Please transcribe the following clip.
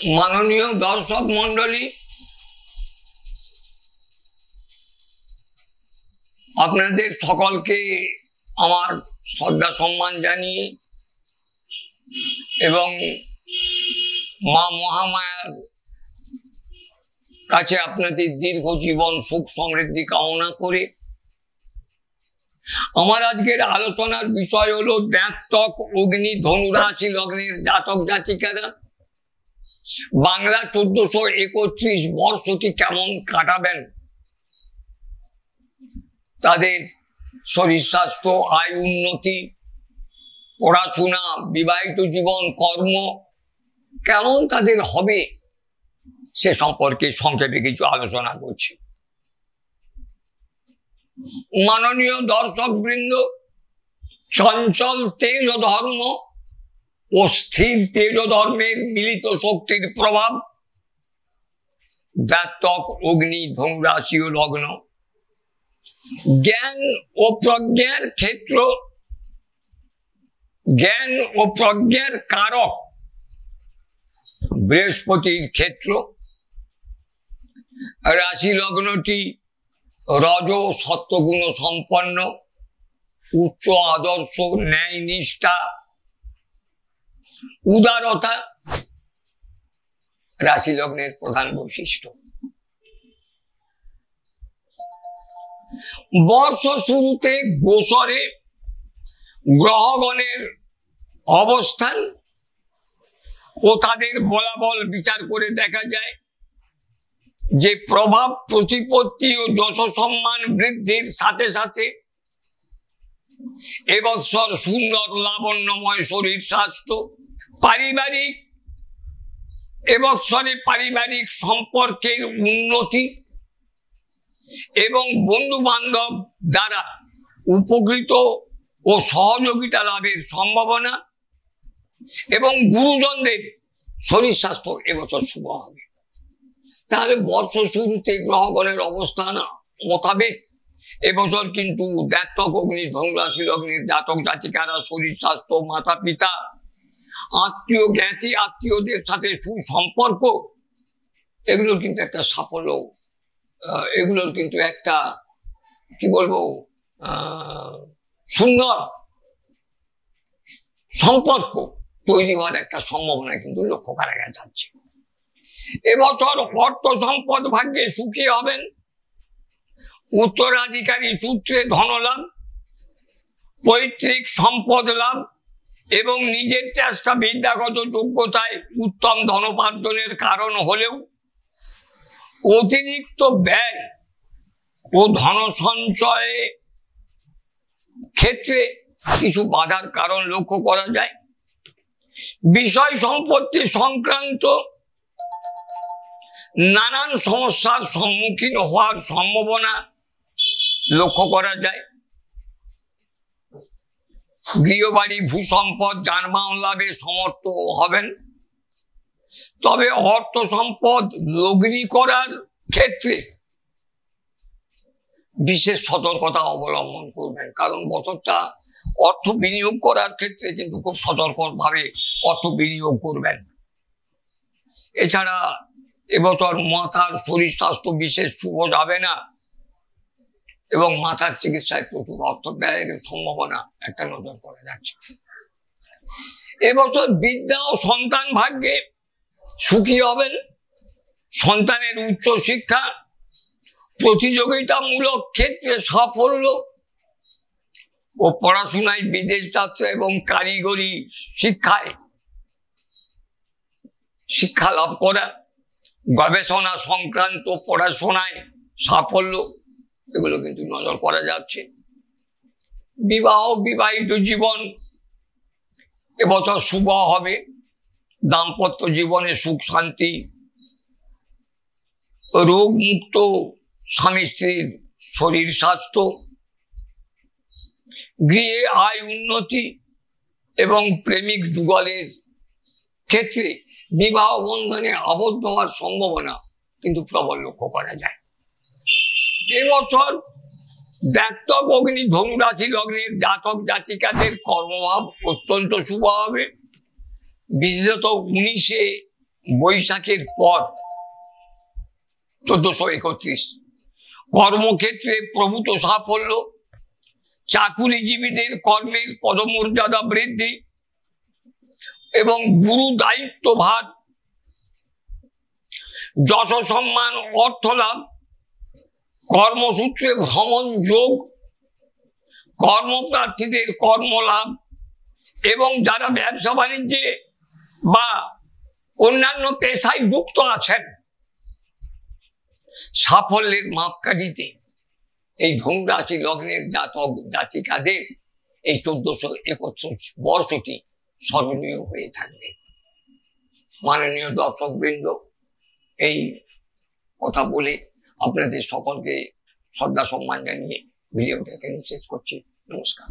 মাননীয় দর্শক মন্ডলী, আপনাদের সকলকে আমার শ্রদ্ধা সম্মান জানিয়ে এবং মা মহামায়ার কাছে আপনাদের দীর্ঘ জীবন সুখ সমৃদ্ধি কামনা করে আমার আজকের আলোচনার বিষয় হলো দ্ব্যর্থক অগ্নি ধনু রাশি লগ্নের জাতক জাতিকারা বাংলা 1431 বর্ষটি কেমন কাটাবেন, তাদের শরীর স্বাস্থ্য, আয় উন্নতি, পড়াশোনা, বিবাহিত জীবন, কর্ম কেমন তাদের হবে সে সম্পর্কে সংক্ষেপে কিছু আলোচনা করছি। মাননীয় দর্শক বৃন্দ, চঞ্চল তেজ ধর্ম ও স্থির তেজ ধর্মের মিলিত শক্তির প্রভাব দ্ব্যর্থক অগ্নি ধনু রাশি ও লগ্ন। জ্ঞান ও প্রজ্ঞার ক্ষেত্র, জ্ঞান ও প্রজ্ঞার কারক বৃহস্পতির ক্ষেত্র। রাশি লগ্নটি রজ সত্যগুণ সম্পন্ন, উচ্চ আদর্শ, ন্যায় নিষ্ঠা, উদারতা রাশি লগ্নের প্রধান বৈশিষ্ট্য। বর্ষ শুরুতে গোচরে গ্রহগণের অবস্থান ও তাদের বলাবল বিচার করে দেখা যায় যে প্রভাব প্রতিপত্তি ও যশ সম্মান বৃদ্ধির সাথে সাথে এবৎসর সুন্দর লাবণ্যময় শরীর স্বাস্থ্য, পারিবারিক এবৎসরে পারিবারিক সম্পর্কের উন্নতি এবং বন্ধু বান্ধব দ্বারা উপকৃত ও সহযোগিতা লাভের সম্ভাবনা এবং গুরুজনদের শরীর স্বাস্থ্য এবছর শুভ হবে। তাহলে বর্ষ শুরুতে গ্রহগণের অবস্থান মোতাবেক এবছর কিন্তু দ্ব্যর্থক অগ্নি ধনু রাশি লগ্নের জাতক জাতিকারা শরীর স্বাস্থ্য, মাতা পিতা, আত্মীয় জ্ঞাতি আত্মীয়দের সাথে সুসম্পর্ক, এগুলোর কিন্তু একটা সাফল্য, এগুলোর কিন্তু একটা কি বলবো সুন্দর সম্পর্ক তৈরি হওয়ার একটা সম্ভাবনা কিন্তু লক্ষ্য করা যাচ্ছে। এবছর অর্থ সম্পদ ভাগ্যে সুখী হবেন, উত্তরাধিকারী সূত্রে ধনলাভ, পৈতৃক সম্পদ লাভ এবং নিজের চেষ্টা বিদ্যাগত যোগ্যতায় উত্তম ধনোপার্জনের কারণ হলেও অতিরিক্ত ব্যয় ও ধন সঞ্চয়ে ক্ষেত্রে কিছু বাধার কারণ লক্ষ্য করা যায়। বিষয় সম্পত্তি সংক্রান্ত নানান সমস্যার সম্মুখীন হওয়ার সম্ভাবনা লক্ষ্য করা যায়। গৃহবাড়ি, ভূসম্পদ, যানবাহন লাভে সমর্থ হবেন, তবে অর্থ সম্পদ লগ্নি করার ক্ষেত্রে বিশেষ সতর্কতা অবলম্বন করবেন, কারণ বছরটা অর্থ বিনিয়োগ করার ক্ষেত্রে কিন্তু খুব সতর্কভাবে অর্থ বিনিয়োগ করবেন। এছাড়া এবছর মাথার শরীর স্বাস্থ্য বিশেষ শুভ যাবে না এবং মাথার চিকিৎসায় প্রচুর অর্থ ব্যয়ের সম্ভাবনা একটা নজর করা যাচ্ছে। এবছর বিদ্যা ও সন্তান ভাগ্যে সুখী হবেন, সন্তানের উচ্চ শিক্ষা, প্রতিযোগিতামূলক ক্ষেত্রে সাফল্য ও পড়াশোনায় বিদেশ যাত্রা এবং কারিগরি শিক্ষায় শিক্ষা লাভ করা, গবেষণা সংক্রান্ত পড়াশোনায় সাফল্য, এগুলো কিন্তু নজর করা যাচ্ছে। বিবাহ, বিবাহিত জীবন এবছর শুভ হবে, দাম্পত্য জীবনে সুখ শান্তি, রোগ মুক্ত স্বামী স্ত্রীর শরীর স্বাস্থ্য, গৃহে আয় উন্নতি এবং প্রেমিক যুগলের ক্ষেত্রে বিবাহ বন্ধনে আবদ্ধ হওয়ার সম্ভাবনা কিন্তু প্রবল লক্ষ্য করা যায়। এবছর দ্ব্যর্থক অগ্নি ধনু রাশি লগ্নের জাতক জাতিকাদের কর্মভাব অত্যন্ত শুভ হবে, বিশেষত 19 বৈশাখের পর 1431 কর্মক্ষেত্রে প্রভূত সাফল্য, চাকুরিজীবীদের কর্মের পদমর্যাদা বৃদ্ধি এবং গুরু দায়িত্বভার, যশ সম্মান, অর্থ লাভ, কর্মসূত্রে ভ্রমণ যোগ, কর্মপ্রার্থীদের কর্মলাভ এবং যারা ব্যবসা বাণিজ্যে বা অন্যান্য পেশায় যুক্ত আছেন সাফল্যের মাপকাঠিতে এই ধনু রাশি লগ্নের জাতক জাতিকাদের এই 1431 বর্ষটি স্মরণীয় হয়ে থাকবে। মাননীয় দর্শক বৃন্দ, এই কথা বলে আপনাদের সকলকে শ্রদ্ধা সম্মান জানিয়ে ভিডিওটা এখানে শেষ করছি। নমস্কার।